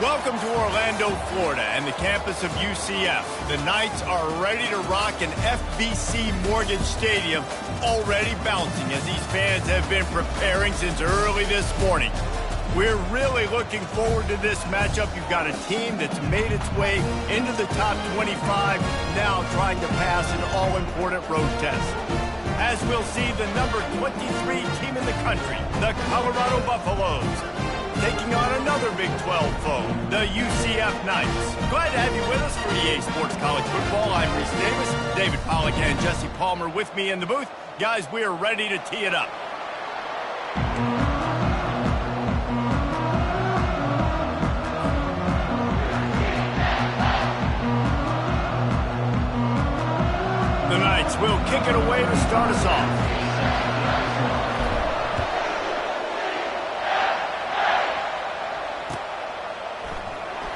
Welcome to Orlando, Florida, and the campus of UCF. The Knights are ready to rock an FBC Mortgage Stadium, already bouncing as these fans have been preparing since early this morning. We're really looking forward to this matchup. You've got a team that's made its way into the top 25, now trying to pass an all-important road test. As we'll see, the number 23 team in the country, the Colorado Buffaloes, taking on another Big 12 foe, the UCF Knights. Glad to have you with us for EA Sports College Football. I'm Reese Davis, David Pollack and Jesse Palmer with me in the booth. Guys, we are ready to tee it up. The Knights will kick it away to start us off.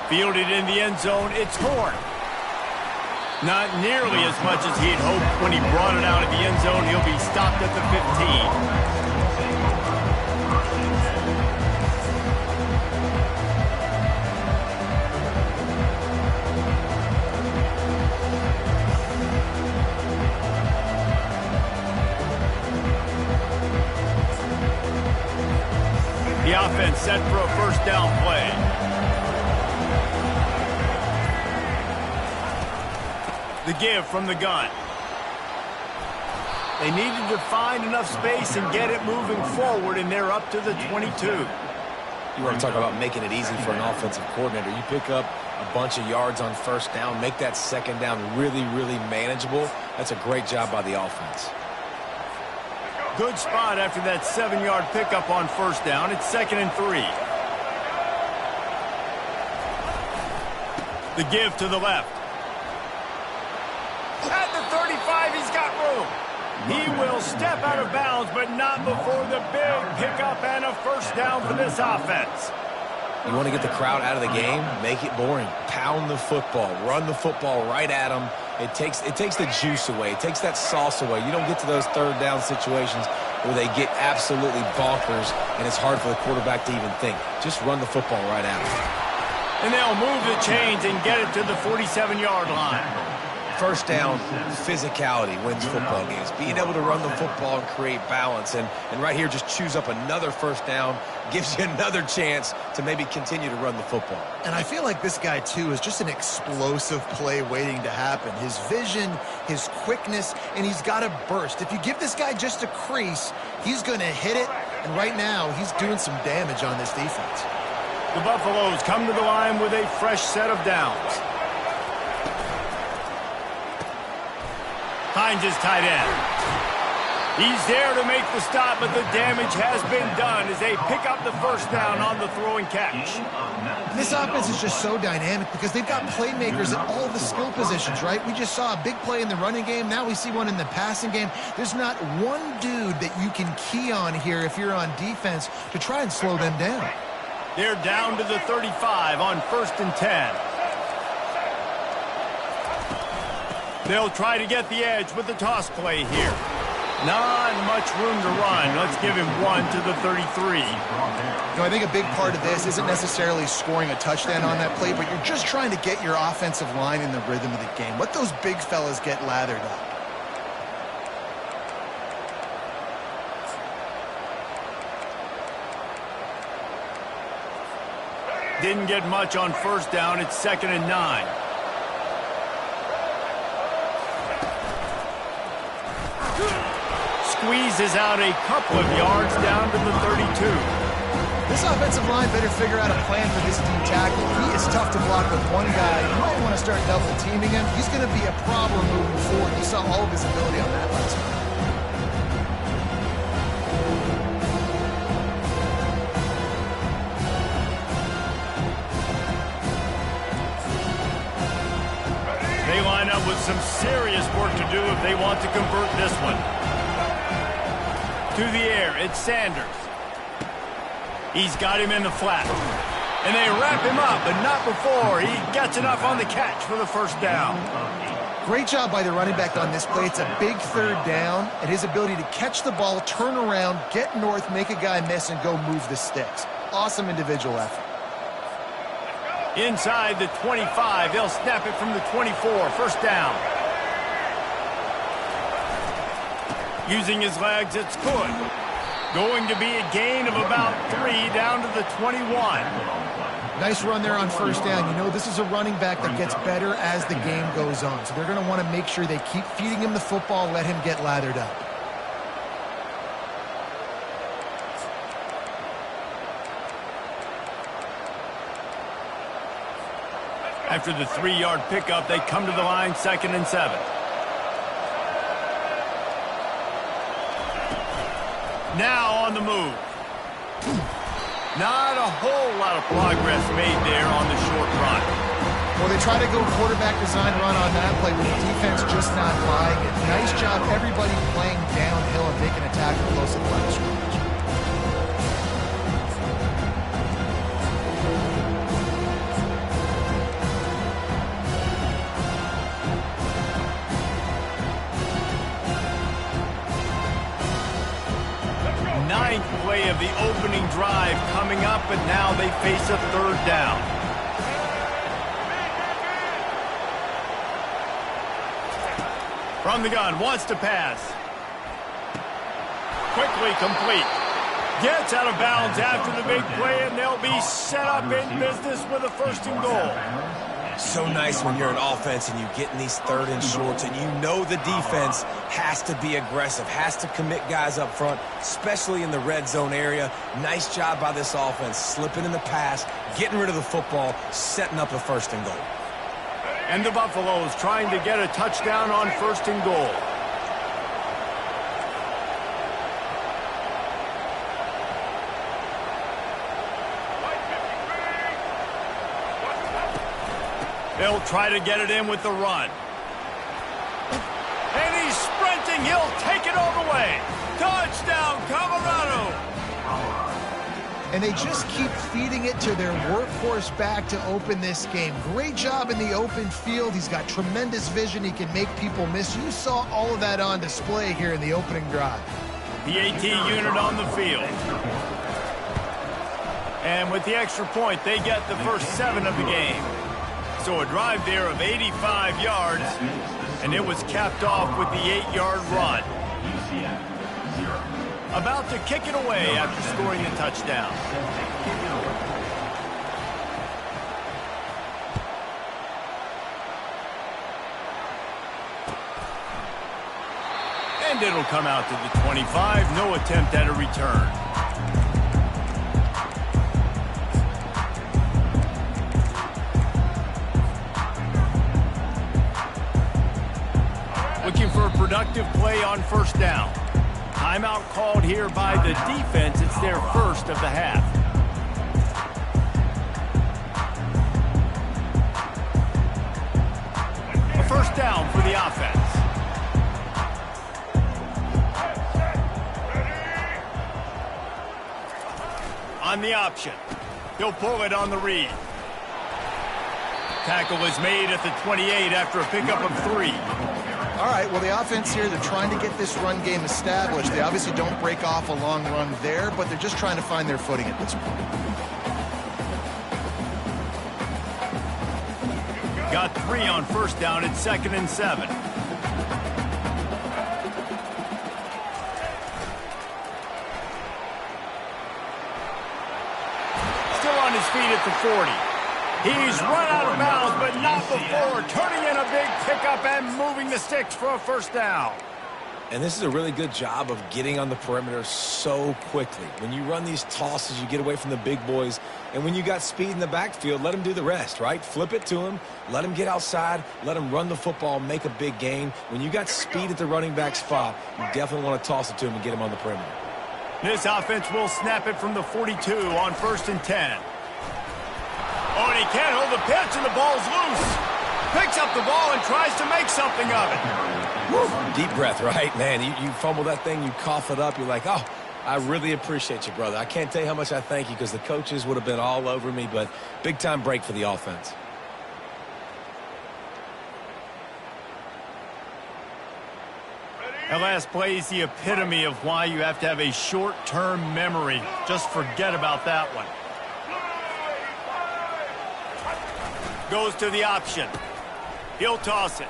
Fielded in the end zone, it's Horn. Not nearly as much as he'd hoped when he brought it out of the end zone. He'll be stopped at the 15. The offense set for a first down play. The give from the gun. They needed to find enough space and get it moving forward, and they're up to the 22. You want to talk about making it easy for an offensive coordinator. You pick up a bunch of yards on first down, make that second down really, really manageable. That's a great job by the offense. Good spot after that 7-yard pickup on first down. It's 2nd and 3. The give to the left. At the 35, he's got room. He will step out of bounds, but not before the big pickup and a first down for this offense. You want to get the crowd out of the game? Make it boring. Pound the football. Run the football right at them. It takes the juice away. It takes that sauce away. You don't get to those third down situations where they get absolutely bonkers, and it's hard for the quarterback to even think. Just run the football right at them. And they'll move the chains and get it to the 47-yard line. First down, physicality wins football games. Being able to run the football and create balance. And right here, just choose up another first down, gives you another chance to maybe continue to run the football. And I feel like this guy, too, is just an explosive play waiting to happen. His vision, his quickness, and he's got a burst. If you give this guy just a crease, he's going to hit it. And right now, he's doing some damage on this defense. The Buffaloes come to the line with a fresh set of downs. Hines is tight end. He's there to make the stop, but the damage has been done as they pick up the first down on the throw and catch. This offense is just so dynamic because they've got playmakers at all the skill positions, right? We just saw a big play in the running game. Now we see one in the passing game. There's not one dude that you can key on here if you're on defense to try and slow them down. They're down to the 35 on 1st and 10. They'll try to get the edge with the toss play here. Not much room to run. Let's give him one to the 33. I think a big part of this isn't necessarily scoring a touchdown on that play, but you're just trying to get your offensive line in the rhythm of the game. Let those big fellas get lathered up. Didn't get much on first down. It's 2nd and 9. Squeezes out a couple of yards down to the 32. This offensive line better figure out a plan for this D tackle. He is tough to block with one guy. You might want to start double teaming him. He's going to be a problem moving forward. You saw all of his ability on that last one. They line up with some serious work to do if they want to convert this one. To the air, it's Sanders. He's got him in the flat. And they wrap him up, but not before he gets enough on the catch for the first down. Great job by the running back on this play. It's a big third down, and his ability to catch the ball, turn around, get north, make a guy miss, and go move the sticks. Awesome individual effort. Inside the 25, they'll snap it from the 24, first down. Using his legs, it's good. Going to be a gain of about 3 down to the 21. Nice run there on first down. You know, this is a running back that gets better as the game goes on. So they're going to want to make sure they keep feeding him the football, let him get lathered up. After the 3-yard pickup, they come to the line, 2nd and 7. Now on the move. Not a whole lot of progress made there on the short run. Well, they try to go quarterback design run on that play with the defense just not buying it. Nice job, everybody playing downhill and making a tackle close to the line of scrimmage. Ninth play of the opening drive coming up, but now they face a 3rd down. From the gun, wants to pass. Quickly complete. Gets out of bounds after the big play, and they'll be set up in business with a 1st and goal. So nice when you're an offense and you get in these 3rd and shorts and you know the defense has to be aggressive, has to commit guys up front, especially in the red zone area. Nice job by this offense, slipping in the pass, getting rid of the football, setting up a 1st and goal. And the Buffaloes trying to get a touchdown on 1st and goal. They'll try to get it in with the run. And he's sprinting. He'll take it all the way. Touchdown, Colorado. And they just keep feeding it to their workhorse back to open this game. Great job in the open field. He's got tremendous vision. He can make people miss. You saw all of that on display here in the opening drive. The AT unit on the field. And with the extra point, they get the first 7 of the game. So a drive there of 85 yards, and it was capped off with the 8-yard run. About to kick it away after scoring the touchdown. And it'll come out to the 25. No attempt at a return. Looking for a productive play on 1st down. Timeout called here by the defense. It's their 1st of the half. A 1st down for the offense. On the option. He'll pull it on the read. Tackle is made at the 28 after a pickup of 3. All right, well, the offense here, they're trying to get this run game established. They obviously don't break off a long run there, but they're just trying to find their footing at this point. Got 3 on 1st down. It's 2nd and 7. Still on his feet at the 40. He's run out of bounds, but not before turning in a big pickup and moving the sticks for a 1st down. And this is a really good job of getting on the perimeter so quickly. When you run these tosses, you get away from the big boys. And when you got speed in the backfield, let them do the rest, right? Flip it to him, let him get outside, let him run the football, make a big gain. When you got speed at the running back spot, you definitely want to toss it to him and get him on the perimeter. This offense will snap it from the 42 on 1st and 10. Oh, and he can't hold the pitch, and the ball's loose. Picks up the ball and tries to make something of it. Woo. Deep breath, right? Man, you fumble that thing, you cough it up, you're like, oh, I really appreciate you, brother. I can't tell you how much I thank you because the coaches would have been all over me, but big-time break for the offense. That last play is the epitome of why you have to have a short-term memory. Just forget about that one. Goes to the option. He'll toss it.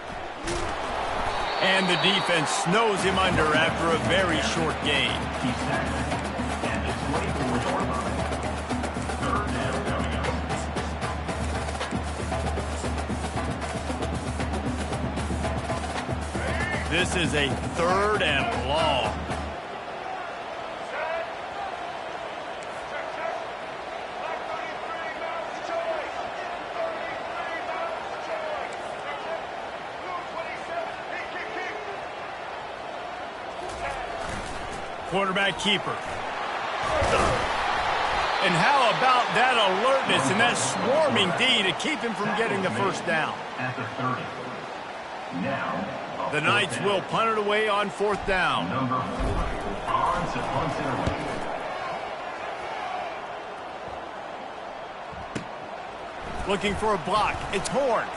And the defense snows him under after a very short gain. This is a 3rd and long. Quarterback keeper. And how about that alertness and that swarming D to keep him from getting the first down? At the 30. Now, the Knights will punt it away on 4th down. Number 4 on to punt it away. Looking for a block. It's Horn.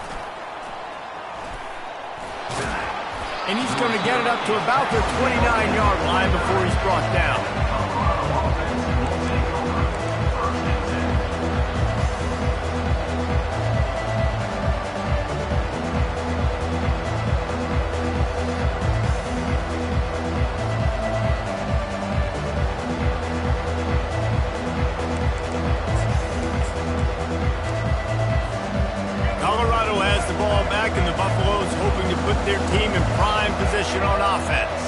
And he's going to get it up to about the 29-yard line before he's brought down. Colorado has the ball back, and the Buffaloes hoping to put their team in prime position on offense.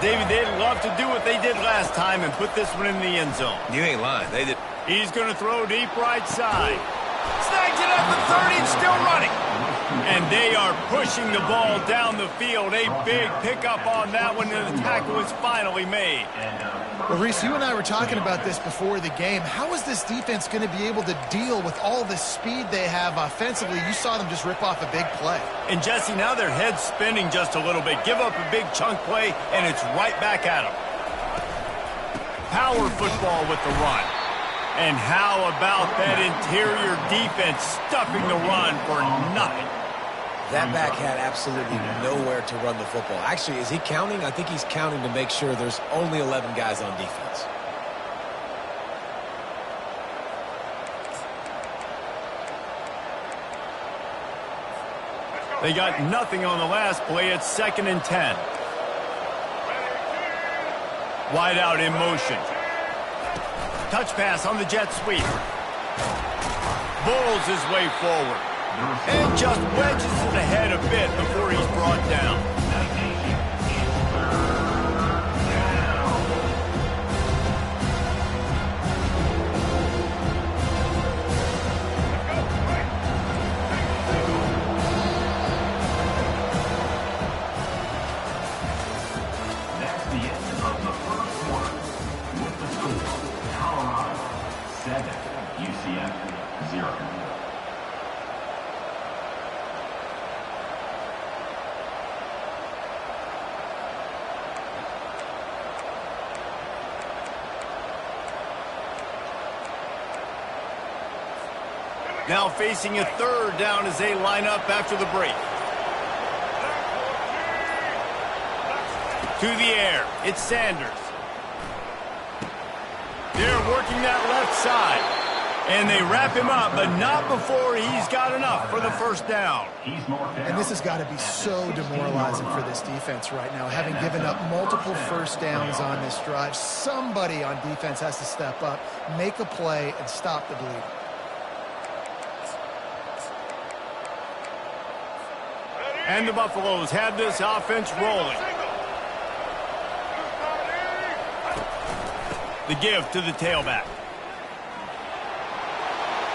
David, they'd love to do what they did last time and put this one in the end zone. You ain't lying. They did. He's going to throw deep right side. Snags it at the 30 and still running. And they are pushing the ball down the field. A big pickup on that one, and the tackle is finally made. Well, Reese, you and I were talking about this before the game. How is this defense going to be able to deal with all the speed they have offensively? You saw them just rip off a big play. And, Jesse, now their head's spinning just a little bit. Give up a big chunk play, and it's right back at them. Power football with the run. And how about that interior defense stuffing the run for nothing? That back had absolutely nowhere to run the football. Actually, is he counting? I think he's counting to make sure there's only 11 guys on defense. They got nothing on the last play. It's 2nd and 10. Wide out in motion. Touch pass on the jet sweep. Bulls his way forward. And just wedges it ahead a bit before he's brought down. That's the end of the 1st quarter. With the score, Colorado 7, UCF 0. Now facing a 3rd down as they line up after the break. To the air, it's Sanders. They're working that left side. And they wrap him up, but not before he's got enough for the first down. And this has got to be so demoralizing for this defense right now, having given up multiple first downs on this drive. Somebody on defense has to step up, make a play, and stop the bleeding. And the Buffaloes have this offense rolling. The give to the tailback.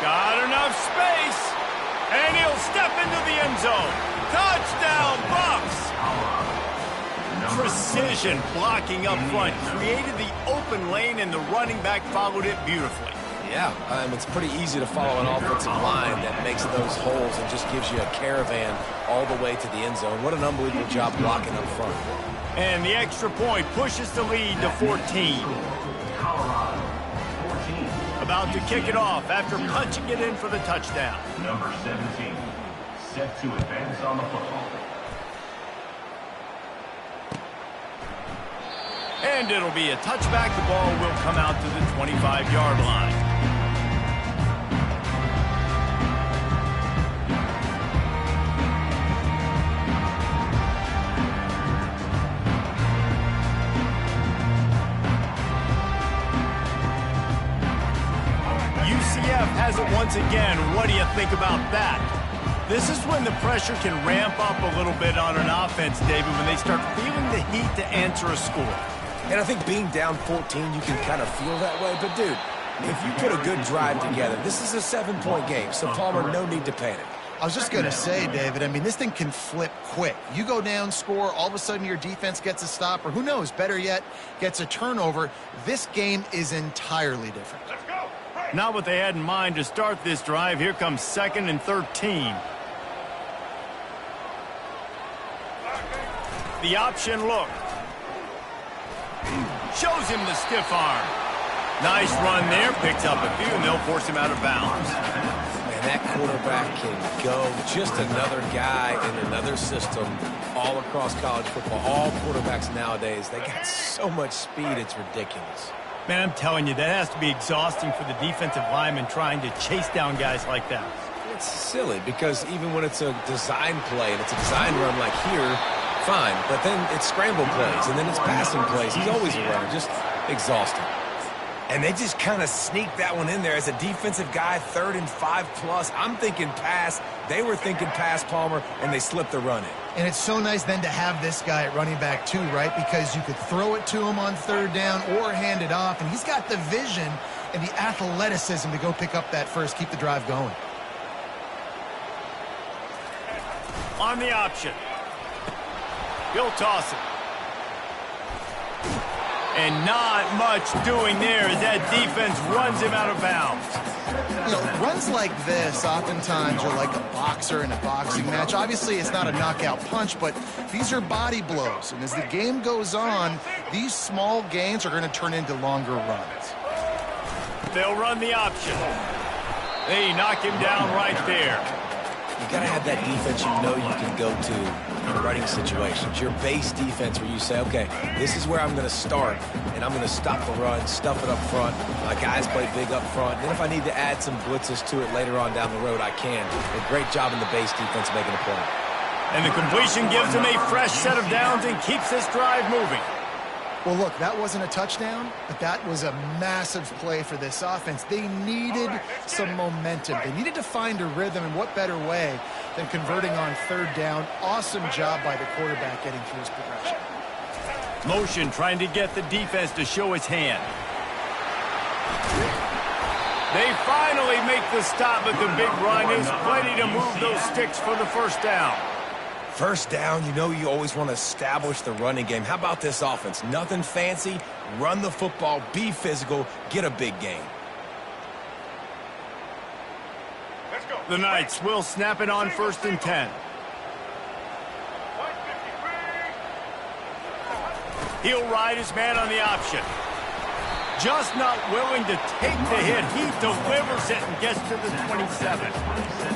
Got enough space. And he'll step into the end zone. Touchdown, Buffs! Precision blocking up front. Created the open lane, and the running back followed it beautifully. Yeah, it's pretty easy to follow an offensive line that makes those holes and just gives you a caravan all the way to the end zone. What an unbelievable job blocking up front. And the extra point pushes the lead to 14. Colorado 14. About to kick it off after punching it in for the touchdown. Number 17, set to advance on the football. And it'll be a touchback. The ball will come out to the 25-yard line. has it once again. What do you think about that? This is when the pressure can ramp up a little bit on an offense, David, when they start feeling the heat to answer a score. And I think being down 14, you can kind of feel that way. But, dude, if you put a good drive together, this is a 7-point game, so Palmer, no need to panic. I was just going to say, David, I mean, this thing can flip quick. You go down, score, all of a sudden your defense gets a stop, or who knows, better yet, gets a turnover. This game is entirely different. Not what they had in mind to start this drive. Here comes 2nd and 13. The option look. Shows him the stiff arm. Nice run there, picks up a few, and they'll force him out of bounds. And that quarterback can go. Just another guy in another system all across college football. All quarterbacks nowadays, they got so much speed, it's ridiculous. Man, I'm telling you, that has to be exhausting for the defensive lineman trying to chase down guys like that. It's silly because even when it's a design play and it's a design run like here, fine. But then it's scramble plays and then it's passing plays. He's always a runner, just exhausting. And they just kind of sneak that one in there as a defensive guy, 3rd and 5+. I'm thinking pass. They were thinking pass, Palmer, and they slipped the run in. And it's so nice then to have this guy at running back too, right? Because you could throw it to him on 3rd down or hand it off, and he's got the vision and the athleticism to go pick up that first, keep the drive going. On the option. He'll toss it. And not much doing there as that defense runs him out of bounds. You know, runs like this oftentimes are like a boxer in a boxing match. Obviously, it's not a knockout punch, but these are body blows. And as the game goes on, these small gains are going to turn into longer runs. They'll run the option. They knock him down right there. You got to have that defense you know you can go to in running situations. Your base defense where you say, okay, this is where I'm going to start, and I'm going to stop the run, stuff it up front. My guys play big up front. Then if I need to add some blitzes to it later on down the road, I can. A great job in the base defense making a play. And the completion gives him a fresh set of downs and keeps this drive moving. Well, look, that wasn't a touchdown, but that was a massive play for this offense. They needed some momentum. They needed to find a rhythm, and what better way than converting on 3rd down. Awesome job by the quarterback getting through his progression. Motion trying to get the defense to show his hand. They finally make the stop, but the big run is plenty to move those sticks for the 1st down. 1st down, you know you always want to establish the running game. How about this offense? Nothing fancy. Run the football, be physical, get a big gain. Let's go. The Knights will snap it on 1st and 10. He'll ride his man on the option. Just not willing to take the hit. He delivers it and gets to the 27.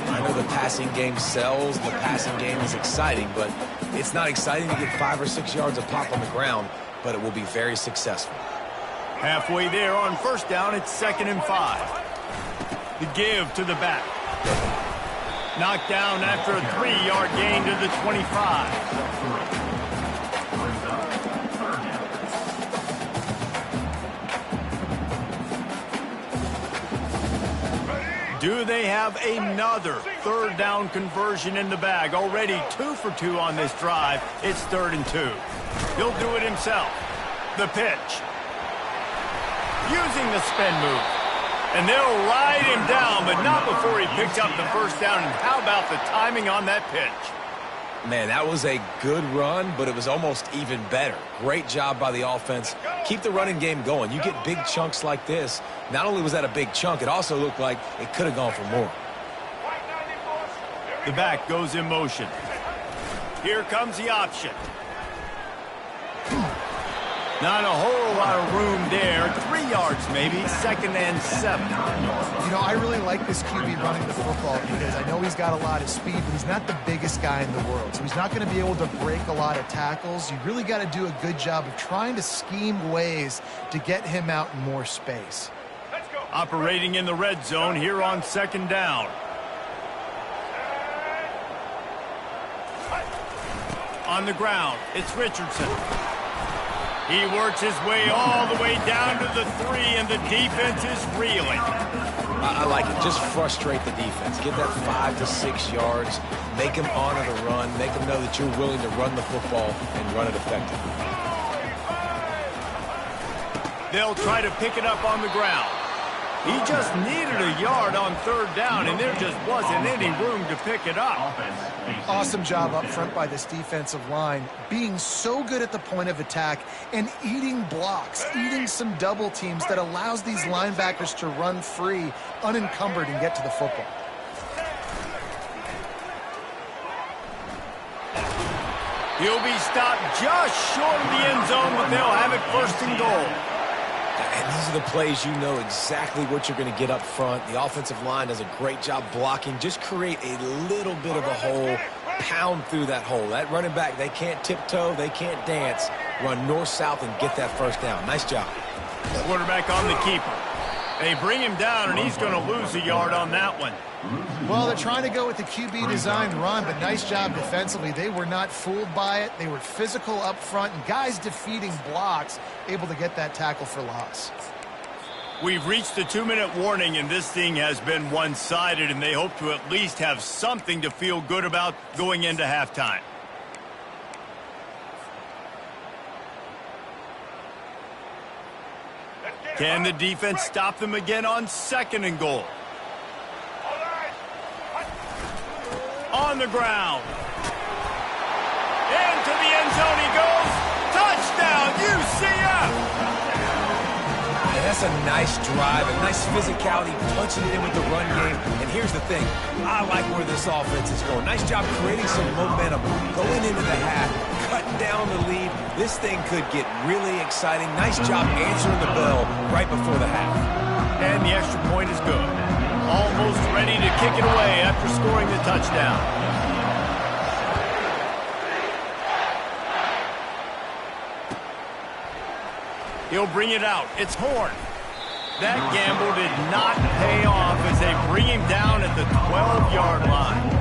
I know the passing game sells. The passing game is exciting, but it's not exciting to get 5 or 6 yards of pop on the ground, but it will be very successful. Halfway there on 1st down, it's 2nd and 5. The give to the back. Knocked down after a 3-yard gain to the 25. Do they have another 3rd down conversion in the bag? Already 2 for 2 on this drive. It's 3rd and 2. He'll do it himself. The pitch. Using the spin move. And they'll ride him down, but not before he picks up the 1st down. And how about the timing on that pitch? Man, that was a good run, but it was almost even better. Great job by the offense. Keep the running game going. You get big chunks like this. Not only was that a big chunk, it also looked like it could have gone for more. The back goes in motion. Here comes the option. Not a whole lot of room there. 3 yards maybe, 2nd and 7. You know, I really like this QB running the football because I know he's got a lot of speed, but he's not the biggest guy in the world. So he's not going to be able to break a lot of tackles. You really got to do a good job of trying to scheme ways to get him out in more space. Operating in the red zone here on 2nd down. On the ground, it's Richardson. He works his way all the way down to the 3, and the defense is reeling. I like it. Just frustrate the defense. Give that 5 to 6 yards. Make them honor the run. Make them know that you're willing to run the football and run it effectively. They'll try to pick it up on the ground. He just needed a yard on third down, and there just wasn't any room to pick it up. Awesome job up front by this defensive line, being so good at the point of attack and eating blocks, eating some double teams that allows these linebackers to run free, unencumbered, and get to the football. He'll be stopped just short of the end zone, but they'll have it first and goal. And these are the plays you know exactly what you're going to get up front. The offensive line does a great job blocking. Just create a little bit of a hole, pound through that hole. That running back, they can't tiptoe, they can't dance. Run north-south and get that first down. Nice job. Quarterback on the keeper. They bring him down, and he's going to lose a yard on that one. Well, they're trying to go with the QB designed run, but nice job defensively. They were not fooled by it. They were physical up front, and guys defeating blocks, able to get that tackle for loss. We've reached the 2-minute warning, and this thing has been one-sided, and they hope to at least have something to feel good about going into halftime. Can the defense stop them again on second and goal? On the ground. Into the end zone he goes. Touchdown, UCF! That's a nice drive, a nice physicality, punching it in with the run game. And here's the thing. I like where this offense is going. Nice job creating some momentum, going into the half, cutting down the lead. This thing could get really exciting. Nice job answering the bell right before the half. And the extra point is good. Almost ready to kick it away after scoring the touchdown. He'll bring it out. It's Horn. That gamble did not pay off as they bring him down at the 12-yard line.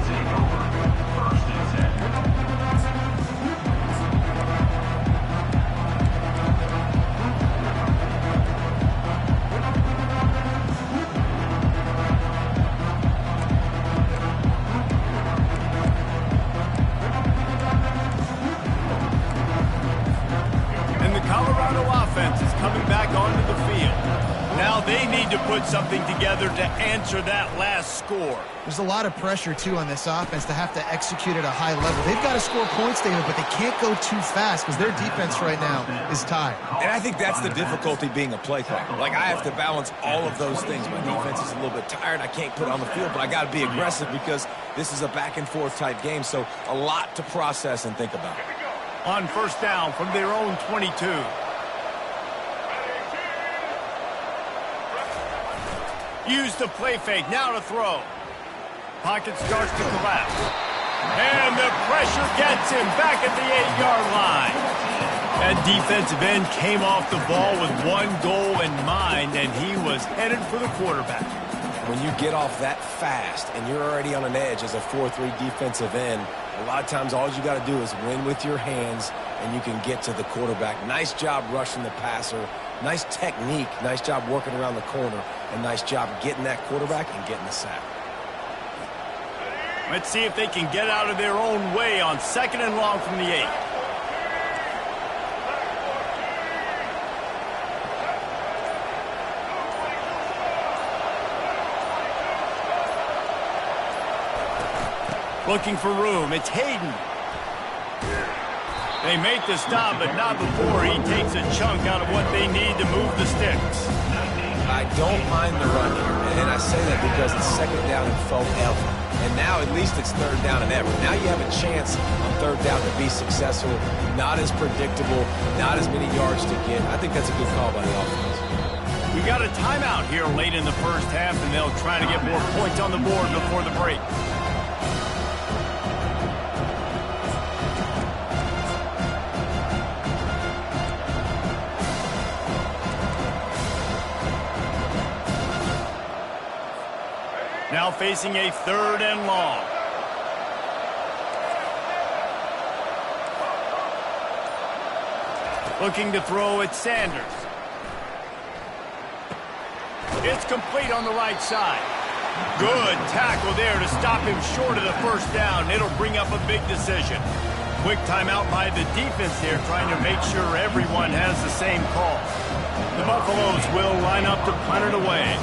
Coming back onto the field. Now they need to put something together to answer that last score. There's a lot of pressure, too, on this offense to have to execute at a high level. They've got to score points, David, but they can't go too fast because their defense right now is tired. And I think that's the difficulty being a play caller. Like, I have to balance all of those things. My defense is a little bit tired. I can't put it on the field, but I got to be aggressive because this is a back-and-forth type game, so a lot to process and think about. On first down from their own 22. Use the play fake, now to throw. Pocket starts to collapse. And the pressure gets him back at the 8-yard line. That defensive end came off the ball with one goal in mind, and he was headed for the quarterback. When you get off that fast and you're already on an edge as a 4-3 defensive end, a lot of times all you got to do is win with your hands, and you can get to the quarterback. Nice job rushing the passer. Nice technique. Nice job working around the corner. And nice job getting that quarterback and getting the sack. Let's see if they can get out of their own way on second and long from the 8. Looking for room. It's Hayden. They make the stop, but not before he takes a chunk out of what they need to move the sticks. I don't mind the run here, and I say that because it's second down and forever. And now at least it's third down and ever. Now you have a chance on third down to be successful. Not as predictable, not as many yards to get. I think that's a good call by the offense. We got a timeout here late in the first half, and they'll try to get more points on the board before the break. Now facing a third and long. Looking to throw at Sanders. It's complete on the right side. Good tackle there to stop him short of the first down. It'll bring up a big decision. Quick timeout by the defense there, trying to make sure everyone has the same call. The Buffaloes will line up to punt it away.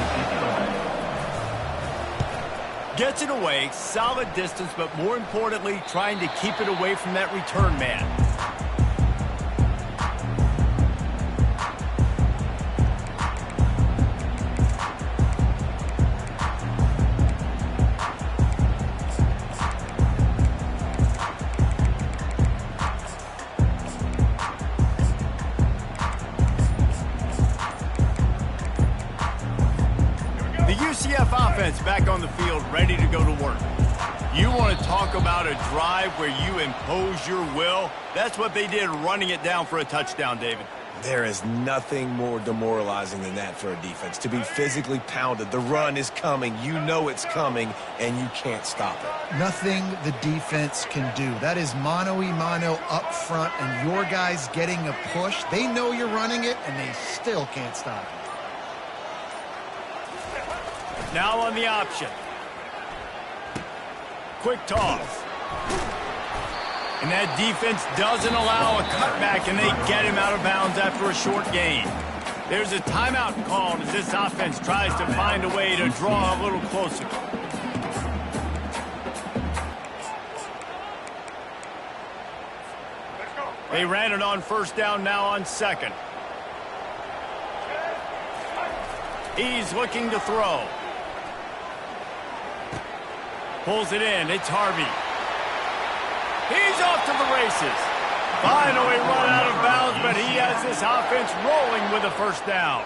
Gets it away, solid distance, but more importantly, trying to keep it away from that return man. UCF offense back on the field, ready to go to work. You want to talk about a drive where you impose your will? That's what they did, running it down for a touchdown, David. There is nothing more demoralizing than that for a defense, to be physically pounded. The run is coming. You know it's coming, and you can't stop it. Nothing the defense can do. That is mano-a-mano up front, and your guys getting a push. They know you're running it, and they still can't stop it. Now on the option. Quick toss. And that defense doesn't allow a cutback, and they get him out of bounds after a short gain. There's a timeout called as this offense tries to find a way to draw a little closer. They ran it on first down, now on second. He's looking to throw. Pulls it in. It's Harvey. He's off to the races. Finally run out of bounds, but he has this offense rolling with a first down.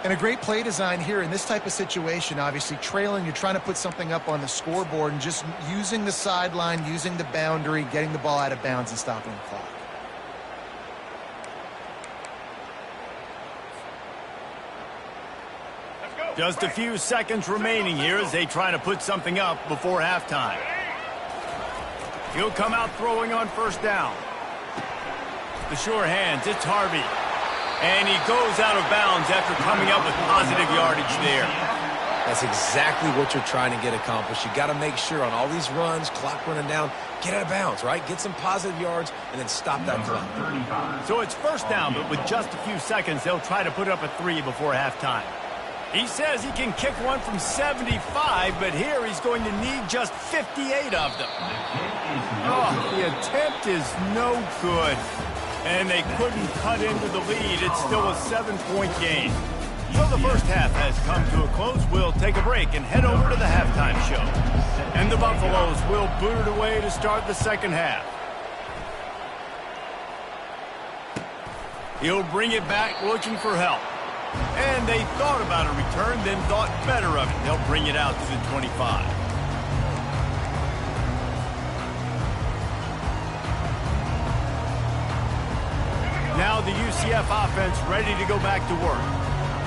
And a great play design here in this type of situation. Obviously, trailing, you're trying to put something up on the scoreboard and just using the sideline, using the boundary, getting the ball out of bounds and stopping the clock. Just a few seconds remaining here as they try to put something up before halftime. He'll come out throwing on first down. The sure hands, it's Harvey. And he goes out of bounds after coming up with positive yardage there. That's exactly what you're trying to get accomplished. You got to make sure on all these runs, clock running down, get out of bounds, right? Get some positive yards and then stop that clock. So it's first down, but with just a few seconds, they'll try to put up a 3 before halftime. He says he can kick one from 75, but here he's going to need just 58 of them. Oh, the attempt is no good. And they couldn't cut into the lead. It's still a 7-point game. So the first half has come to a close. We'll take a break and head over to the halftime show. And the Buffaloes will boot it away to start the second half. He'll bring it back looking for help. And they thought about a return, then thought better of it. They'll bring it out to the 25. Now the UCF offense ready to go back to work.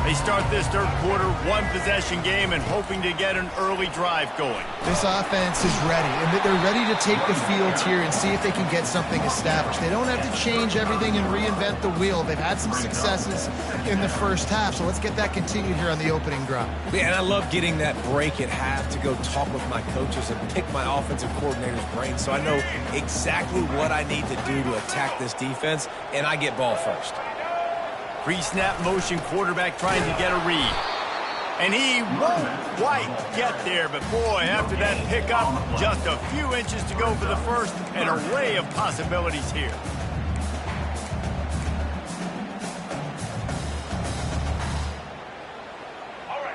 They start this third quarter, one-possession game, and hoping to get an early drive going. This offense is ready, and they're ready to take the field here and see if they can get something established. They don't have to change everything and reinvent the wheel. They've had some successes in the first half, so let's get that continued here on the opening drive. Yeah, and I love getting that break at half to go talk with my coaches and pick my offensive coordinator's brain so I know exactly what I need to do to attack this defense, and I get ball first. Pre-snap motion, quarterback trying to get a read. And he won't quite get there, but boy, after that pickup, just a few inches to go for the first, an array of possibilities here.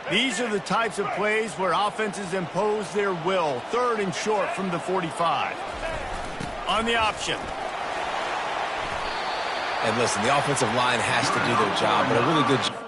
These are the types of plays where offenses impose their will. Third and short from the 45. On the option. And listen, the offensive line has to do their job, but a really good job.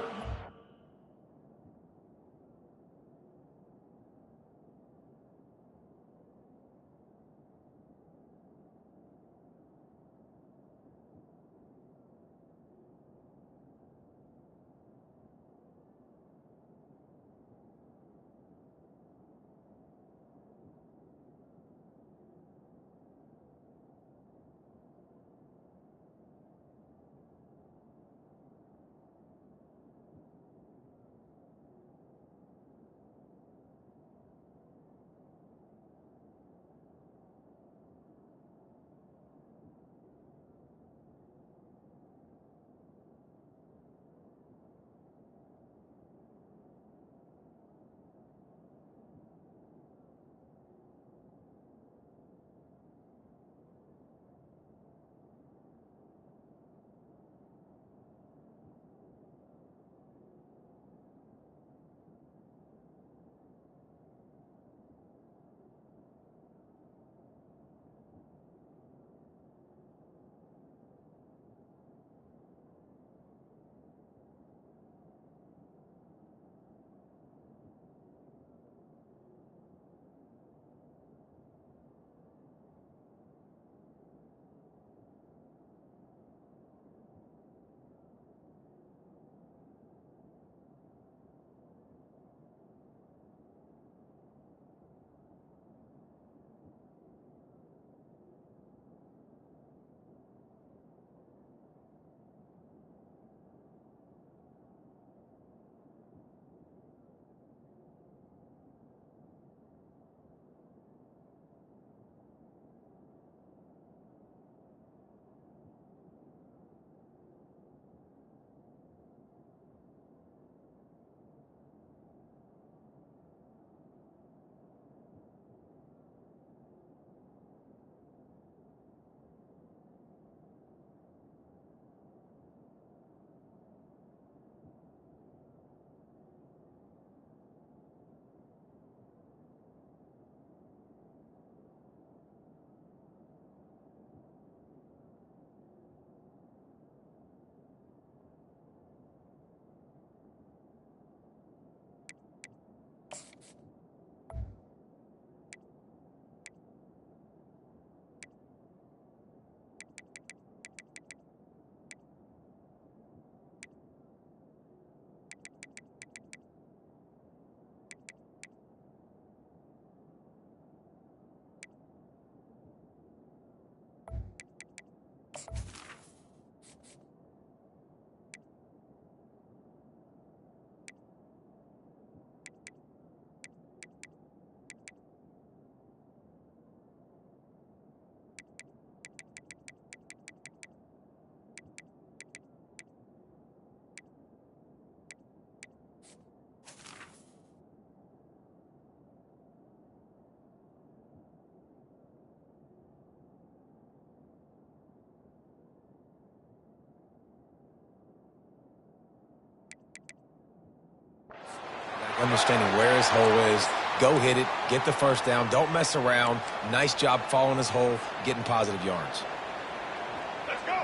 understanding where his hole is. Go hit it, get the first down, don't mess around. Nice job following his hole, getting positive yards.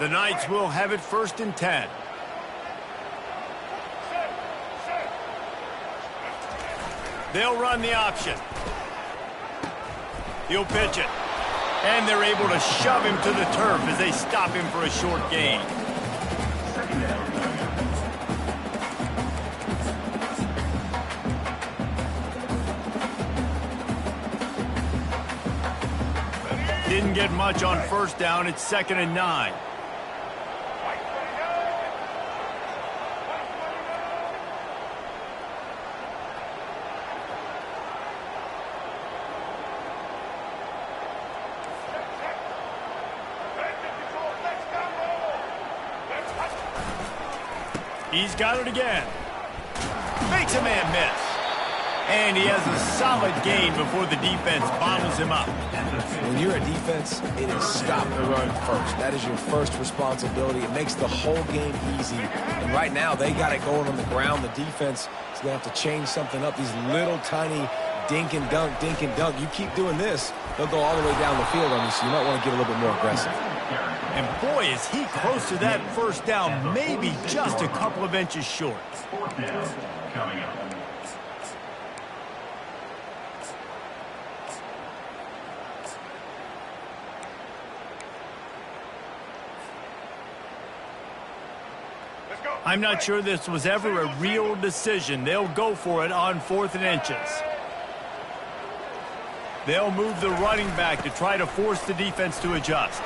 The Knights will have it 1st and 10. They'll run the option. He'll pitch it. And they're able to shove him to the turf as they stop him for a short gain. Didn't get much on 1st down. It's 2nd and 9. He's got it again. Makes a man miss. And he has a solid gain before the defense bottles him up. When you're a defense, it is stop the run first. That is your first responsibility. It makes the whole game easy. And right now, they got it going on the ground. The defense is going to have to change something up. These little tiny dink and dunk, dink and dunk. You keep doing this, they'll go all the way down the field on you, so you might want to get a little bit more aggressive. And boy, is he close to that 1st down, maybe just a couple of inches short. 4th down coming up. I'm not sure this was ever a real decision. They'll go for it on 4th and inches. They'll move the running back to try to force the defense to adjust.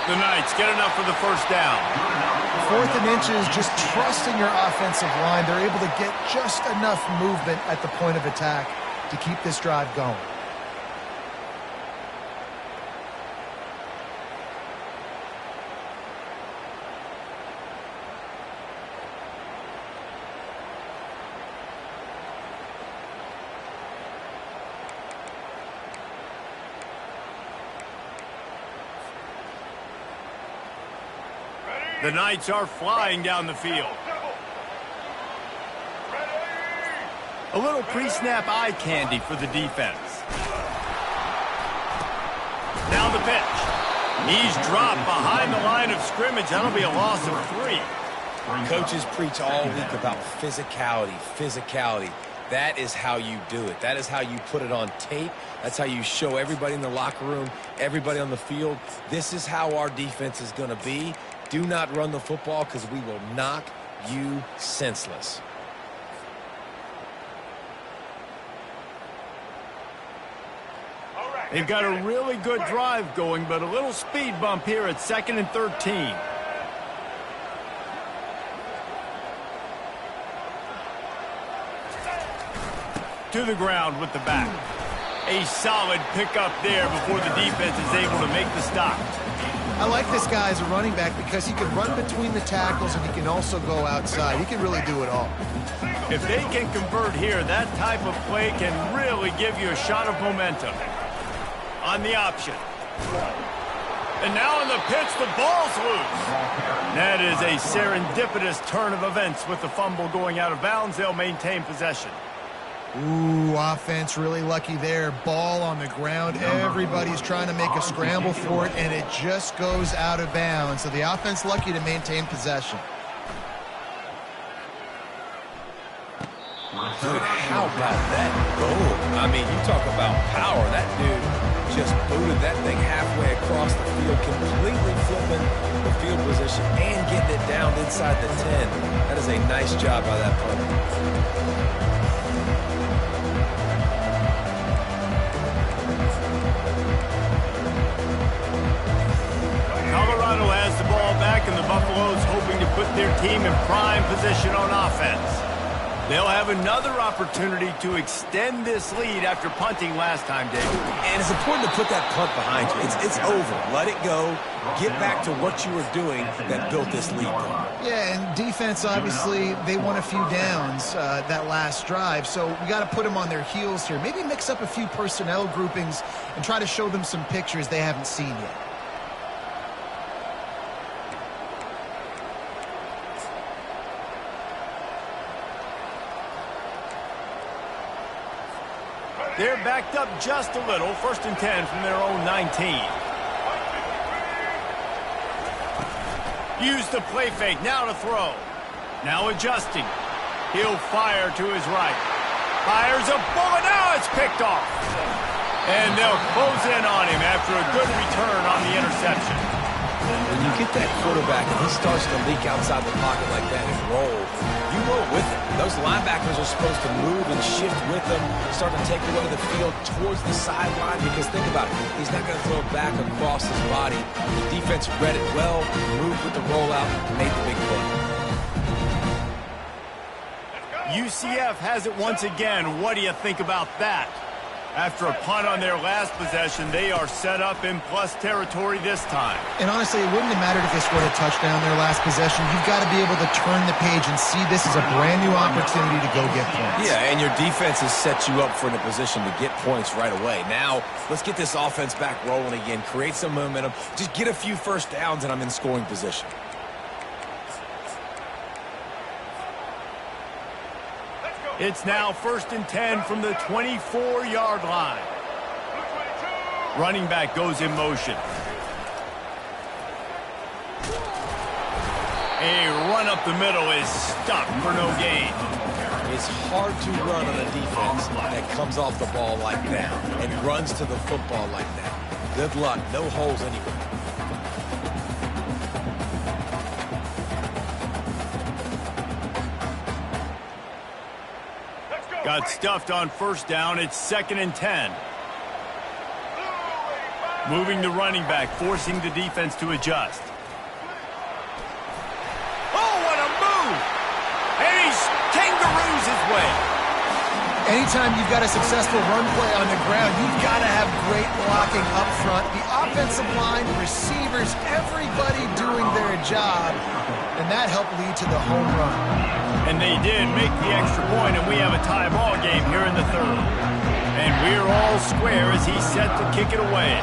The Knights get enough for the 1st down. 4th and inches, just trusting your offensive line. They're able to get just enough movement at the point of attack to keep this drive going. The Knights are flying down the field. A little pre-snap eye candy for the defense. Now the pitch. He's dropped behind the line of scrimmage. That'll be a loss of 3. Coaches preach all week about physicality, physicality. That is how you do it. That is how you put it on tape. That's how you show everybody in the locker room, everybody on the field. This is how our defense is going to be. Do not run the football because we will knock you senseless. They've got a really good drive going, but a little speed bump here at 2nd and 13. To the ground with the back. A solid pickup there before the defense is able to make the stop. I like this guy as a running back because he can run between the tackles and he can also go outside. He can really do it all. If they can convert here, that type of play can really give you a shot of momentum. On the option. And now on the pitch, the ball's loose. That is a serendipitous turn of events with the fumble going out of bounds. They'll maintain possession. Ooh, offense really lucky there. Ball on the ground. Everybody's trying to make a scramble for it, and it just goes out of bounds. So the offense lucky to maintain possession. Dude, how about that goal? I mean, you talk about power. That dude just booted that thing halfway across the field, completely flipping the field position and getting it down inside the 10. That is a nice job by that punter. Colorado has the ball back, and the Buffaloes hoping to put their team in prime position on offense. They'll have another opportunity to extend this lead after punting last time, David. And it's important to put that punt behind you. It's over. Let it go. Get back to what you were doing that built this lead. Yeah, and defense, obviously, they won a few downs that last drive, so we got to put them on their heels here. Maybe mix up a few personnel groupings and try to show them some pictures they haven't seen yet. They're backed up just a little. 1st and 10 from their own 19. Use the play fake. Now to throw. Now adjusting. He'll fire to his right. Fires a bullet. Now it's picked off. And they'll close in on him after a good return on the interception. When you get that quarterback and he starts to leak outside the pocket like that and roll, you roll with him. Those linebackers are supposed to move and shift with him, start to take away the field towards the sideline, because think about it, he's not going to throw it back across his body. The defense read it well, moved with the rollout, made the big play. UCF has it once again. What do you think about that? After a punt on their last possession, they are set up in plus territory this time. And honestly, it wouldn't have mattered if they scored a touchdown their last possession. You've got to be able to turn the page and see this as a brand new opportunity to go get points. Yeah, and your defense has set you up for a position to get points right away. Now, let's get this offense back rolling again, create some momentum, just get a few first downs, and I'm in scoring position. It's now 1st and 10 from the 24-yard line. Running back goes in motion. A run up the middle is stopped for no gain. It's hard to run on a defense that comes off the ball like that and runs to the football like that. Good luck. No holes anywhere. Got stuffed on 1st down. It's 2nd and 10. Moving the running back, forcing the defense to adjust. Oh, what a move! And he kangaroos his way. Anytime you've got a successful run play on the ground, you've got to have great blocking up front. The offensive line, receivers, everybody doing their job. And that helped lead to the home run. And they did make the extra point, and we have a tie ball game here in the 3rd. And we're all square as he's set to kick it away.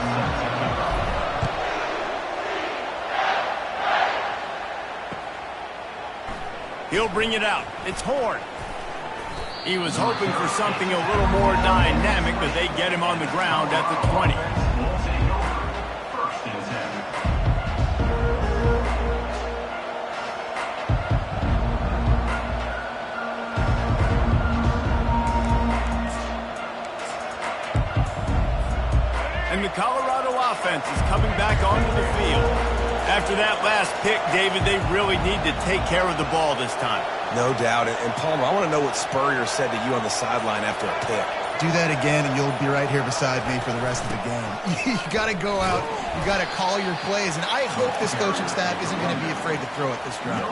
He'll bring it out. It's Horn. He was hoping for something a little more dynamic, but they get him on the ground at the 20. And the Colorado offense is coming back onto the field. After that last pick, David, they really need to take care of the ball this time. No doubt. And Palmer, I want to know what Spurrier said to you on the sideline after a pick. Do that again, and you'll be right here beside me for the rest of the game. You got to go out. You got to call your plays. And I hope this coaching staff isn't going to be afraid to throw it this drive.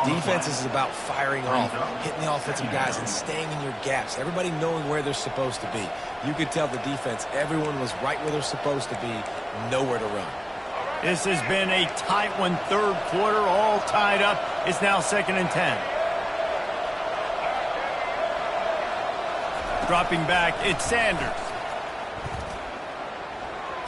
Defense is about firing off, hitting the offensive guys, and staying in your gaps. Everybody knowing where they're supposed to be. You could tell the defense, everyone was right where they're supposed to be, nowhere to run. This has been a tight one, 3rd quarter, all tied up. It's now 2nd and 10. Dropping back, it's Sanders.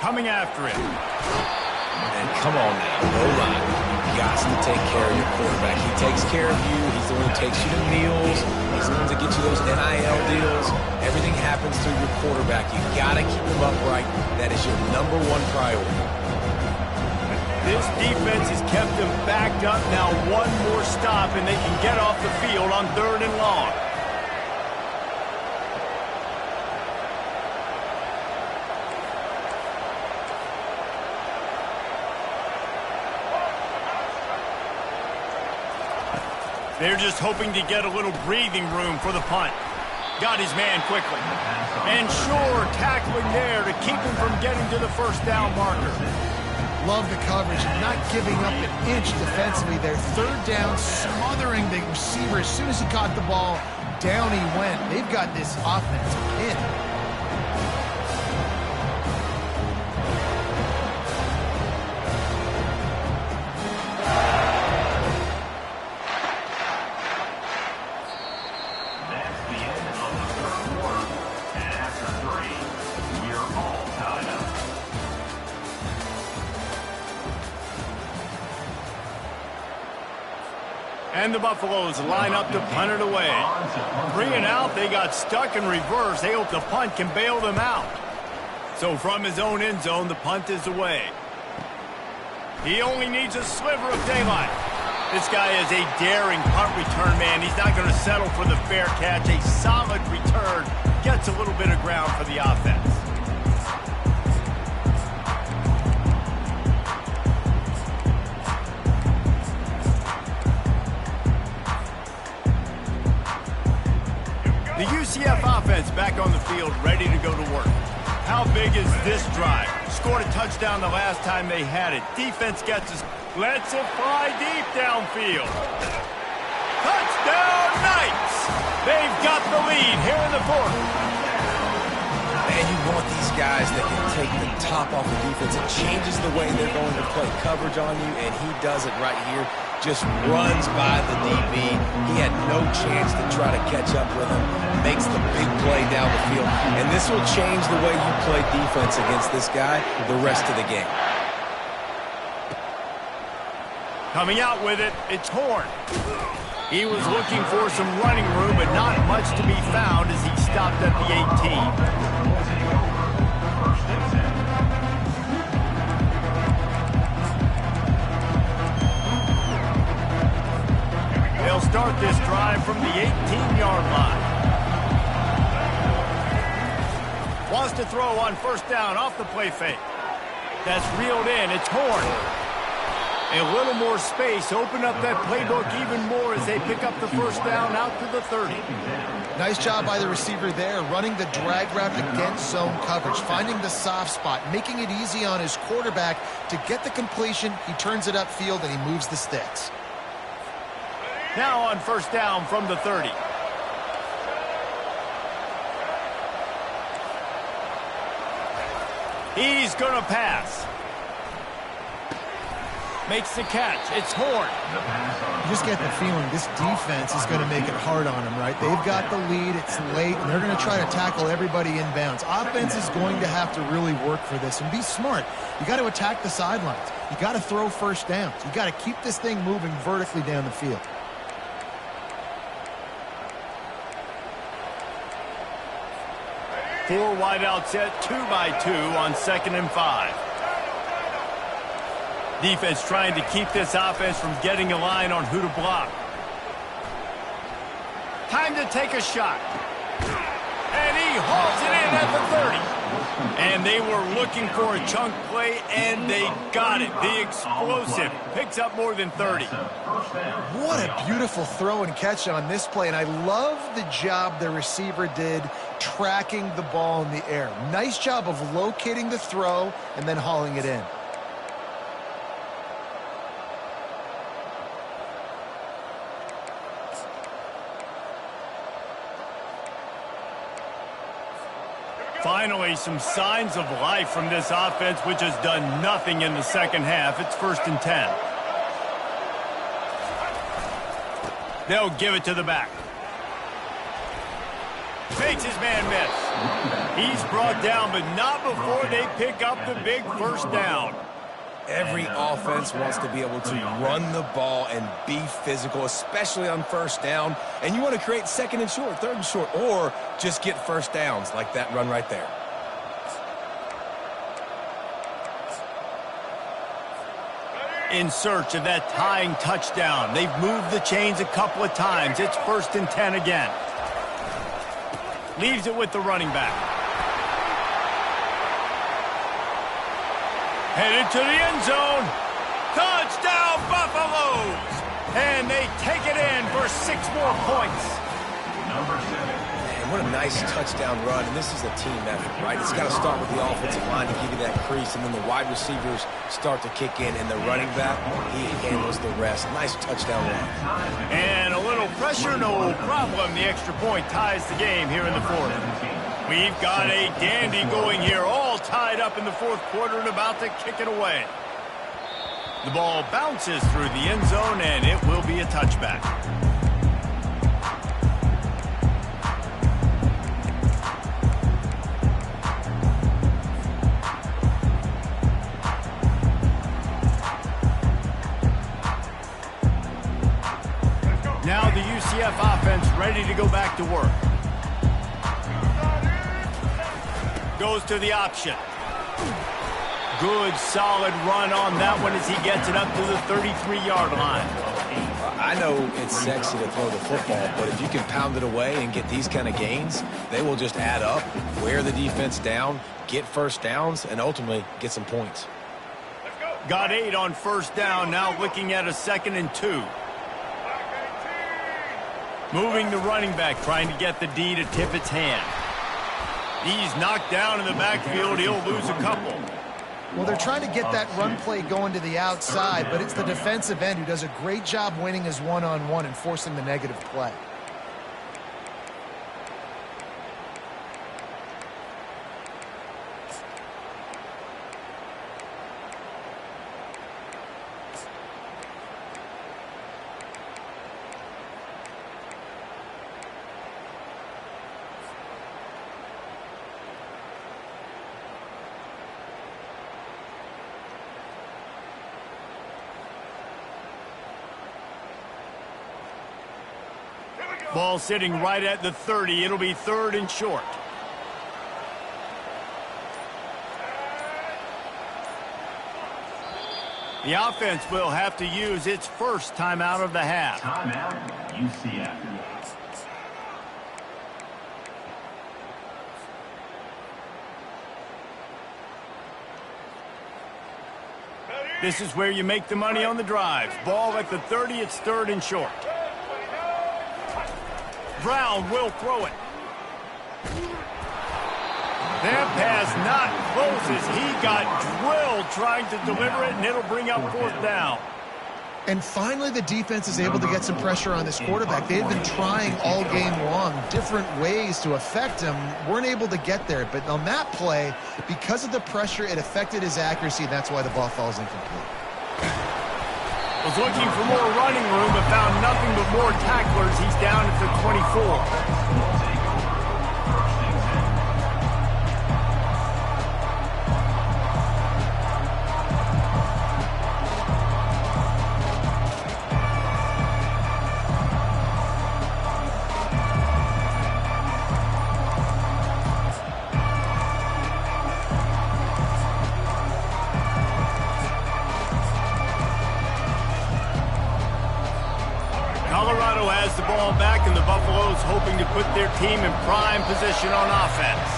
Coming after him. And come on now, goal line. Got to take care of your quarterback. He takes care of you. He's the one who takes you to meals. He's the one to get you those NIL deals. Everything happens through your quarterback. You got to keep him upright. That is your #1 priority. This defense has kept them backed up. Now one more stop, and they can get off the field on 3rd and long. They're just hoping to get a little breathing room for the punt. Got his man quickly. And sure, tackling there to keep him from getting to the 1st down marker. Love the coverage and not giving up an inch defensively there. 3rd down, smothering the receiver. As soon as he caught the ball, down he went. They've got this offense pinned. And And the Buffaloes line up to punt it away. 3 and out, they got stuck in reverse. They hope the punt can bail them out. So from his own end zone, the punt is away. He only needs a sliver of daylight. This guy is a daring punt return man. He's not going to settle for the fair catch. A solid return gets a little bit of ground for the offense. The UCF offense back on the field, ready to go to work. How big is this drive? Scored a touchdown the last time they had it. Defense gets us. Lets it fly deep downfield. Touchdown Knights! They've got the lead here in the fourth. Man, you want these guys that can take the top off the defense. It changes the way they're going to play coverage on you, and he does it right here. Just runs by the DB. He had no chance to try to catch up with him. Makes the big play down the field. And this will change the way you play defense against this guy the rest of the game. Coming out with it, it's Horn. He was looking for some running room, but not much to be found as he stopped at the 18. They'll start this drive from the 18-yard line. Wants to throw on first down off the play fake. That's reeled in. It's Horn. A little more space. Open up that playbook even more as they pick up the first down out to the 30. Nice job by the receiver there, running the drag route against zone coverage, finding the soft spot, making it easy on his quarterback to get the completion. He turns it upfield and he moves the sticks. Now on first down from the 30. He's going to pass. Makes the catch. It's Horn. You just get the feeling this defense is going to make it hard on him, right? They've got the lead. It's late, and they're going to try to tackle everybody inbounds. Offense is going to have to really work for this and be smart. You got to attack the sidelines. You got to throw first downs. You got to keep this thing moving vertically down the field. Four wide out set, 2-by-2 on 2nd and 5. Defense trying to keep this offense from getting a line on who to block. Time to take a shot. And he hauls it in at the 30. And they were looking for a chunk play, and they got it. The explosive picks up more than 30. What a beautiful throw and catch on this play, and I love the job the receiver did tracking the ball in the air. Nice job of locating the throw and then hauling it in. Finally, some signs of life from this offense, which has done nothing in the second half. It's 1st and 10. They'll give it to the back. Fakes his man miss. He's brought down, but not before they pick up the big first down. Every offense wants to be able to run the ball and be physical, especially on first down. And you want to create 2nd and short, 3rd and short, or just get first downs like that run right there. In search of that tying touchdown. They've moved the chains a couple of times. It's 1st and 10 again. Leaves it with the running back. Headed to the end zone. Touchdown, Buffaloes! And they take it in for 6 more points. Man, what a nice touchdown run. And this is a team effort, right? It's got to start with the offensive line to give you that crease, and then the wide receivers start to kick in, and the running back, he handles the rest. Nice touchdown run. And a little pressure, no problem. The extra point ties the game here in the fourth. We've got a dandy going here, all tied up in the fourth quarter and about to kick it away. The ball bounces through the end zone, and it will be a touchback. Now the UCF offense ready to go back to work. Goes to the option. Good, solid run on that one as he gets it up to the 33-yard line. I know it's sexy to throw the football, but if you can pound it away and get these kind of gains, they will just add up, wear the defense down, get first downs, and ultimately get some points. Got 8 on first down, now looking at a 2nd and 2. Moving the running back, trying to get the D to tip its hand. He's knocked down in the backfield. He'll lose a couple. Well, they're trying to get that run play going to the outside, but it's the defensive end who does a great job winning his one-on-one and forcing the negative play. Ball sitting right at the 30. It'll be 3rd and short. The offense will have to use its first timeout of the half. Timeout, UCF. This is where you make the money on the drives. Ball at the 30. It's 3rd and short. Brown will throw it. That pass not close as he got drilled trying to deliver it, and it'll bring up 4th down. And finally, the defense is able to get some pressure on this quarterback. They've been trying all game long different ways to affect him. Weren't able to get there. But on that play, because of the pressure, it affected his accuracy. That's why the ball falls incomplete. Was looking for more running room, but found nothing but more tacklers. He's down at the 24. Colorado has the ball back, and the Buffaloes hoping to put their team in prime position on offense.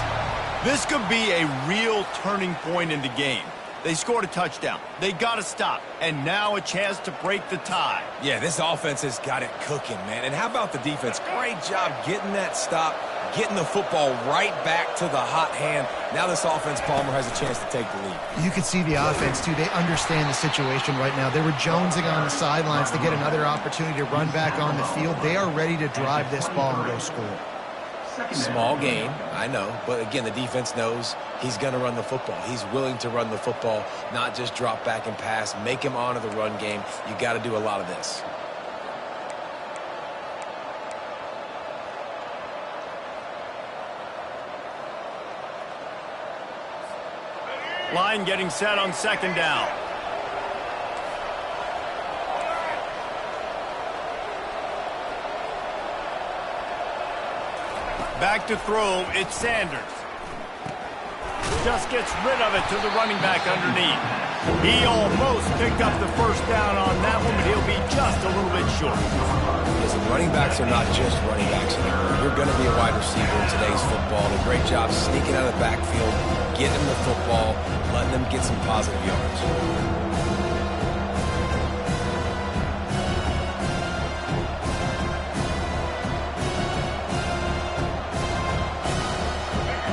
This could be a real turning point in the game. They scored a touchdown. They got to stop, and now a chance to break the tie. Yeah, this offense has got it cooking, man. And how about the defense? Great job getting that stop, getting the football right back to the hot hand. Now this offense, Palmer, has a chance to take the lead. You can see the offense, too. They understand the situation right now. They were jonesing on the sidelines to get another opportunity to run back on the field. They are ready to drive this ball and go score. Small gain, I know. But, again, the defense knows he's going to run the football. He's willing to run the football, not just drop back and pass, make him honor the run game. You got to do a lot of this. Line getting set on 2nd down. Back to throw, it's Sanders. Just gets rid of it to the running back underneath. He almost picked up the first down on that one, but he'll be just a little bit short. Listen, running backs are not just running backs anymore. You're going to be a wide receiver in today's football. And a great job sneaking out of the backfield, getting them the football, letting them get some positive yards.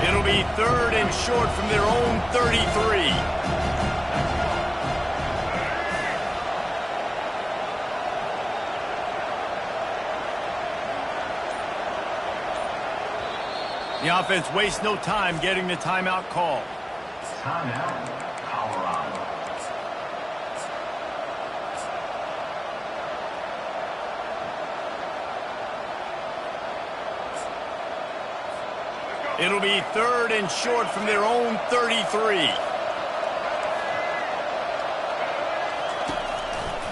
It'll be 3rd and short from their own 33. The offense wastes no time getting the timeout call. Timeout, Colorado. It'll be 3rd and short from their own 33.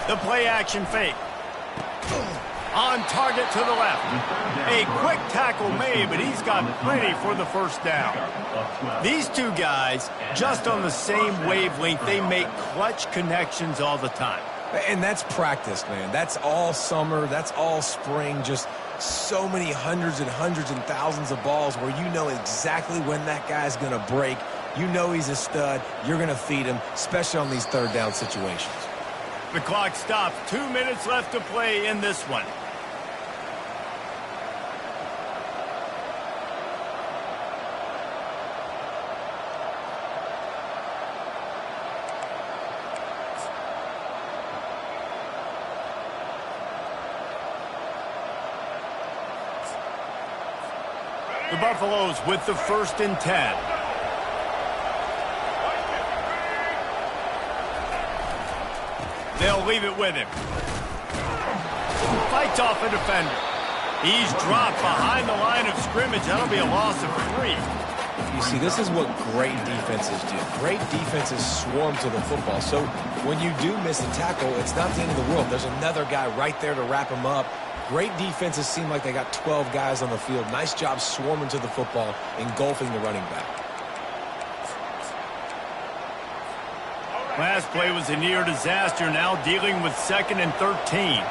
The play action fake. On target to the left. A quick tackle made, but he's got plenty for the first down. These two guys, just on the same wavelength, they make clutch connections all the time. And that's practice, man. That's all summer. That's all spring. Just so many hundreds and thousands of balls where you know exactly when that guy's going to break. You know he's a stud. You're going to feed him, especially on these third down situations. The clock stops. 2 minutes left to play in this one. The Buffaloes with the 1st and 10. They'll leave it with him. Fights off a defender. He's dropped behind the line of scrimmage. That'll be a loss of 3. You see, this is what great defenses do. Great defenses swarm to the football. So when you do miss a tackle, it's not the end of the world. There's another guy right there to wrap him up. Great defenses seem like they got 12 guys on the field. Nice job swarming to the football, engulfing the running back. Last play was a near disaster, now dealing with 2nd and 13.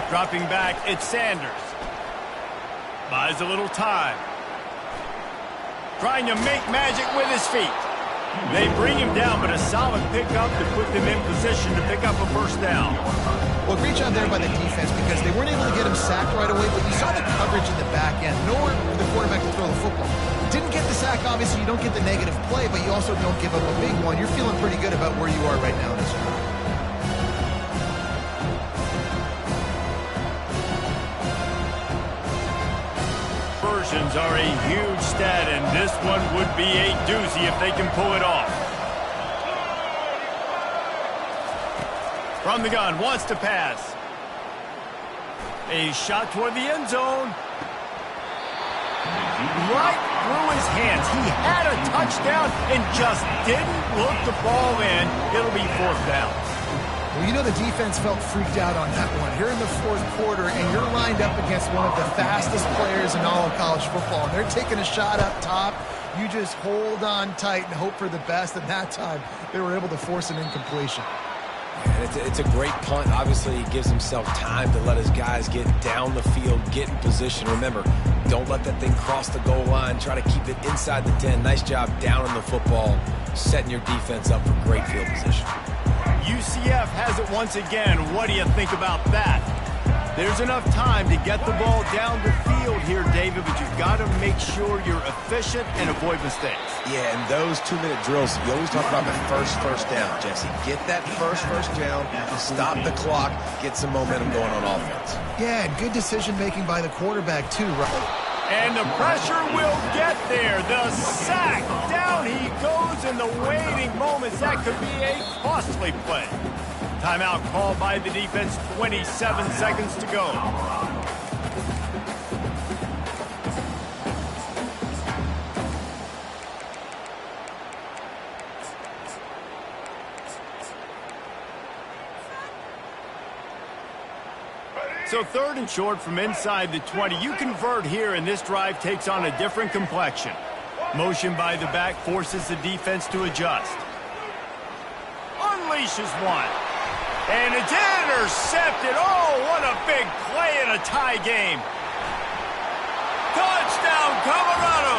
Dropping back, it's Sanders. Buys a little time. Trying to make magic with his feet. They bring him down, but a solid pickup to put them in position to pick up a first down. Well, great job there by the defense because they weren't able to get him sacked right away, but you saw the coverage in the back end. Nowhere for the quarterback to throw the football. Didn't get the sack, obviously. You don't get the negative play, but you also don't give up a big one. You're feeling pretty good about where you are right now in this one. Conversions are a huge stat, and this one would be a doozy if they can pull it off. From the gun, wants to pass. A shot toward the end zone. Right through his hands. He had a touchdown and just didn't look the ball in. It'll be 4th down. Well, you know the defense felt freaked out on that one. Here in the 4th quarter, and you're lined up against one of the fastest players in all of college football, and they're taking a shot up top. You just hold on tight and hope for the best, and that time they were able to force an incompletion. And it's a great punt. Obviously, he gives himself time to let his guys get down the field, get in position. Remember, don't let that thing cross the goal line. Try to keep it inside the 10. Nice job down in the football, setting your defense up for great field position. UCF has it once again. What do you think about that? There's enough time to get the ball down the field here, David, but you've got to make sure you're efficient and avoid mistakes. Yeah, and those 2-minute drills, you always talk about the first down, Jesse. Get that first down, stop the clock, get some momentum going on offense. Yeah, and good decision-making by the quarterback, too, right? And the pressure will get there. The sack. Down he goes in the waiting moments. That could be a costly play. Timeout called by the defense. 27 seconds to go. So 3rd and short from inside the 20. You convert here, and this drive takes on a different complexion. Motion by the back forces the defense to adjust. Unleashes one. And it's intercepted. Oh, what a big play in a tie game. Touchdown, Colorado.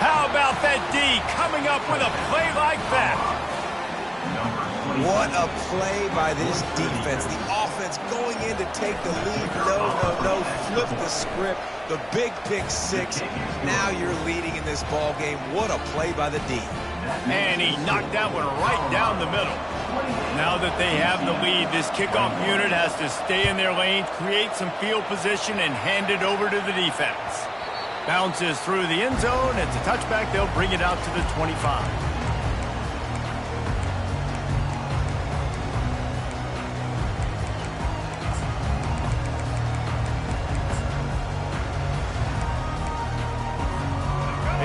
How about that D coming up with a play like that? What a play by this defense. The offense going in to take the lead. No. Flip the script. The big pick 6. Now you're leading in this ball game. What a play by the D. And he knocked that one right down the middle. Now that they have the lead, this kickoff unit has to stay in their lane, create some field position, and hand it over to the defense. Bounces through the end zone. It's a touchback. They'll bring it out to the 25.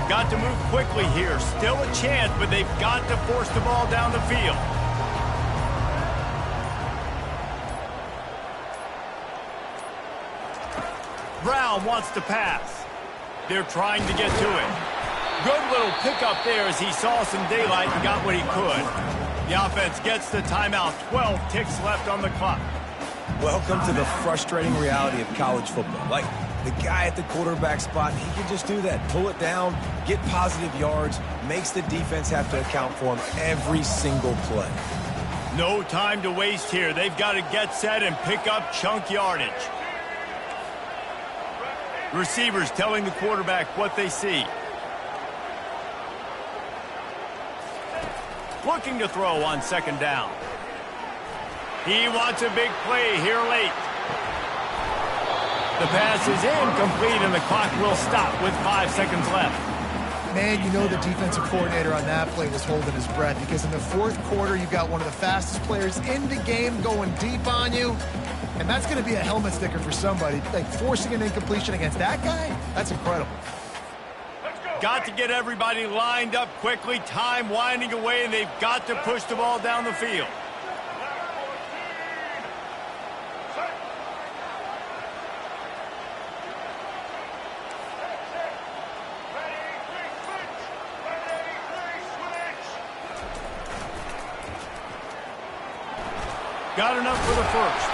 Got to move quickly here. Still a chance, but they've got to force the ball down the field. Brown wants to pass. They're trying to get to it. Good little pickup there as he saw some daylight and got what he could. The offense gets the timeout. 12 ticks left on the clock. Welcome to the frustrating reality of college football. Like, the guy at the quarterback spot, he can just do that. Pull it down, get positive yards, makes the defense have to account for him every single play. No time to waste here. They've got to get set and pick up chunk yardage. Receivers telling the quarterback what they see. Looking to throw on second down. He wants a big play here late. The pass is incomplete, and the clock will stop with 5 seconds left. Man, you know the defensive coordinator on that play was holding his breath, because in the fourth quarter, you've got one of the fastest players in the game going deep on you, and that's going to be a helmet sticker for somebody. Like, forcing an incompletion against that guy, that's incredible. Got to get everybody lined up quickly. Time winding away, and they've got to push the ball down the field. Got enough for the first.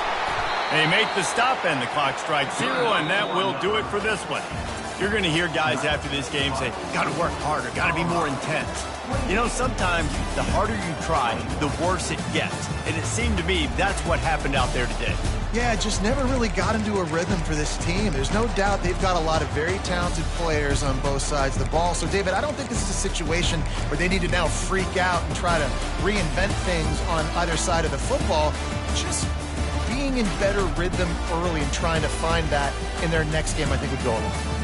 They make the stop, and the clock strikes 0, and that will do it for this one. You're going to hear guys after this game say, got to work harder, got to be more intense. You know, sometimes the harder you try, the worse it gets. And it seemed to me that's what happened out there today. Yeah, just never really got into a rhythm for this team. There's no doubt they've got a lot of very talented players on both sides of the ball. So, David, I don't think this is a situation where they need to now freak out and try to reinvent things on either side of the football. Just being in better rhythm early and trying to find that in their next game, I think, would go a long way.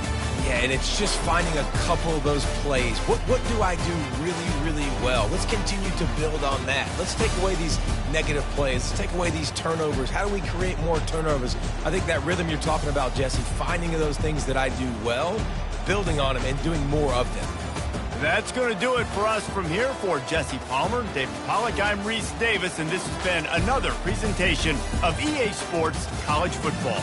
Yeah, and it's just finding a couple of those plays. What do I do really, really well? Let's continue to build on that. Let's take away these negative plays. Let's take away these turnovers. How do we create more turnovers? I think that rhythm you're talking about, Jesse, finding those things that I do well, building on them, and doing more of them. That's going to do it for us from here. For Jesse Palmer, David Pollack, I'm Reese Davis, and this has been another presentation of EA Sports College Football.